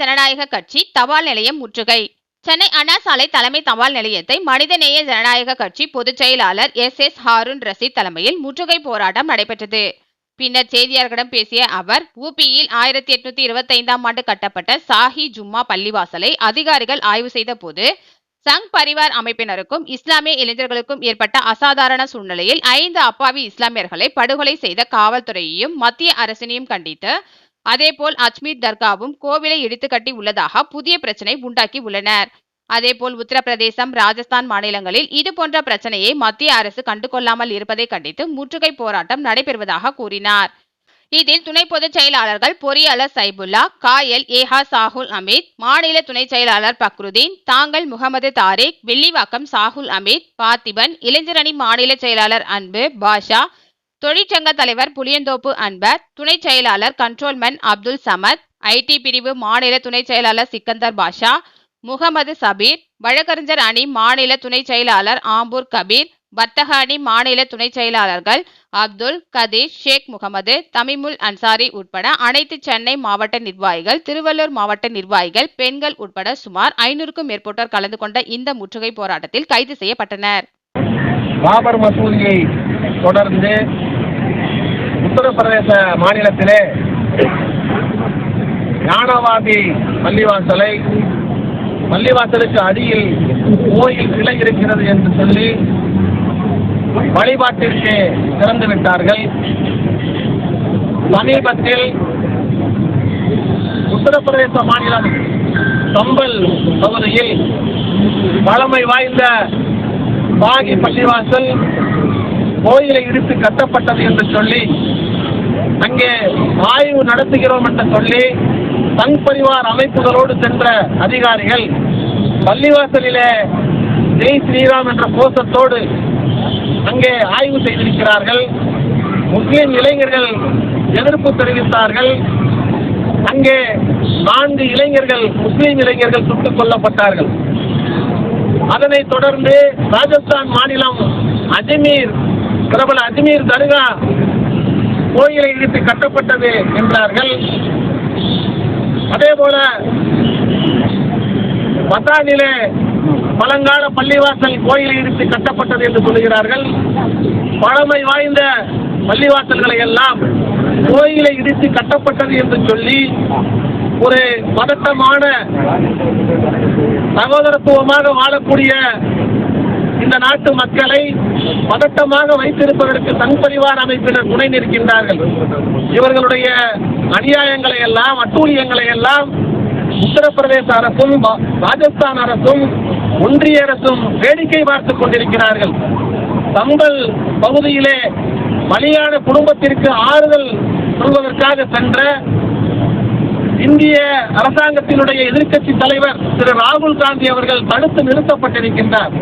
ஜனநாயக கட்சி தபால் நிலையம் முற்றுகை. சென்னை அண்ணா சாலை தலைமை தபால் நிலையத்தை மனிதநேய ஜனநாயக கட்சி பொதுச் செயலாளர் எஸ். ஹாரூன் ரஷீத் தலைமையில் முற்றுகை போராட்டம் நடைபெற்றது. பின்னர் செய்தியாளர்களிடம் பேசிய அவர், ஊபியில் 1825ஆம் ஆண்டு கட்டப்பட்ட சாஹி ஜும்மா பள்ளிவாசலை அதிகாரிகள் ஆய்வு செய்த போது சங் பரிவார் அமைப்பினருக்கும் இஸ்லாமிய இளைஞர்களுக்கும் ஏற்பட்ட அசாதாரண சூழ்நிலையில் 5 அப்பாவி இஸ்லாமியர்களை படுகொலை செய்த காவல்துறையையும் மத்திய அரசினையும் கண்டித்து, அதேபோல் அஜ்மீர் தர்காவும் கோவிலை இடித்து கட்டி உள்ளதாக புதிய பிரச்சனை உண்டாக்கி உள்ளனர். அதேபோல் உத்தரப்பிரதேசம், ராஜஸ்தான் மாநிலங்களில் இதுபோன்ற பிரச்சனையை மத்திய அரசு கண்டுகொள்ளாமல் இருப்பதை கண்டித்து முற்றுகை போராட்டம் நடைபெறுவதாக கூறினார். இதில் துணை பொதுச் செயலாளர்கள் பொறியாளர் சைபுல்லா, காயல் ஏஹா சாகுல் அமீத், மாநில துணை செயலாளர் பக்ருதீன், தாங்கல் முகமது தாரிக், வில்லிவாக்கம் சாகுல் அமீத், பார்த்திபன், இளைஞரணி மாநில செயலாளர் அன்பு பாஷா, தொழிற்சங்க தலைவர் புளியந்தோப்பு அன்பர், துணை செயலாளர் கண்ட்ரோல்மேன் அப்துல் சமத், ஐடி பிரிவு மாநில துணை செயலாளர் சிக்கந்தர் பாஷா, முகமது சபீர், வழக்கறிஞர் அணி மாநில துணை செயலாளர் ஆம்பூர் கபீர், வர்த்தக அணி மாநில துணை செயலாளர்கள் அப்துல் கதீர், ஷேக் முகமது, தமிமுல் அன்சாரி உட்பட அனைத்து சென்னை மாவட்ட நிர்வாகிகள், திருவள்ளூர் மாவட்ட நிர்வாகிகள், பெண்கள் உட்பட சுமார் 500க்கும் மேற்பட்டோர் கலந்து கொண்ட இந்த முற்றுகை போராட்டத்தில் கைது செய்யப்பட்டனர். பாபர் மசூதியை தொடர்ந்து உத்தரப்பிரதேச மாநிலத்திலே ஞானவாபி பள்ளிவாசலுக்கு அடியில் கோயில் சிலை இருக்கிறது என்று சொல்லி வழிபாட்டிற்கு திறந்து விட்டார்கள். சமீபத்தில் உத்தரப்பிரதேச மாநிலம் சம்பல் பகுதியில் பழமை வாய்ந்த பாகி பள்ளிவாசல் கோயிலை இடித்து கட்டப்பட்டது என்று சொல்லி அங்கே ஆய்வு நடத்துகிறோம் என்று சொல்லி சங் பரிவார் அமைப்புகளோடு சென்ற அதிகாரிகள் பள்ளிவாசலிலே ஜெய் ஸ்ரீராம் என்ற கோஷத்தோடு அங்கே ஆய்வு செய்திருக்கிறார்கள். முஸ்லிம் இளைஞர்கள் எதிர்ப்பு தெரிவித்தார்கள். அங்கே 4 முஸ்லிம் இளைஞர்கள் சுட்டுக் கொல்லப்பட்டார்கள். அதனைத் தொடர்ந்து ராஜஸ்தான் மாநிலம் பிரபல அஜ்மீர் தர்கா கோயிலை இடித்து கட்டப்பட்டது என்றார்கள். அதேபோல பத்தானிலே பழங்கால பள்ளிவாசல் கோயிலை இடித்து கட்டப்பட்டது என்று சொல்கிறார்கள். பழமை வாய்ந்த பள்ளிவாசல்களை எல்லாம் கோயிலை இடித்து கட்டப்பட்டது என்று சொல்லி ஒரு பதட்டமான சகோதரத்துவமாக வாழக்கூடிய இந்த நாட்டு மக்களை பதட்டமாக வைத்திருப்பதற்கு சங் பரிவார் அமைப்பினர் துணை நிற்கின்றார்கள். இவர்களுடைய அநியாயங்களை எல்லாம், அட்டூழியங்களை எல்லாம் உத்தரப்பிரதேச அரசும் ராஜஸ்தான் அரசும் ஒன்றிய அரசும் வேடிக்கை பார்த்துக் கொண்டிருக்கிறார்கள். சம்பல் பகுதியிலே பலியான குடும்பத்திற்கு ஆறுதல் சொல்வதற்காக சென்ற இந்திய அரசாங்கத்தினுடைய எதிர்க்கட்சி தலைவர் திரு ராகுல் காந்தி அவர்கள் தடுத்து நிறுத்தப்பட்டிருக்கின்றார்.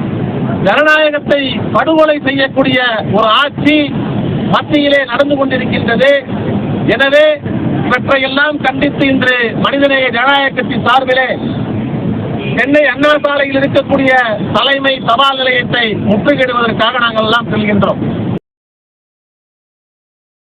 ஜனநாயகத்தை படுகொலை செய்யக்கூடிய ஒரு ஆட்சி மத்தியிலே நடந்து கொண்டிருக்கின்றது. எனவே இவற்றையெல்லாம் கண்டித்து இன்று மனிதநேய ஜனநாயக கட்சி சார்பிலே சென்னை அண்ணா சாலையில் இருக்கக்கூடிய தலைமை தபால் நிலையத்தை முற்றுகையிடுவதற்காக நாங்கள் எல்லாம் செல்கின்றோம்.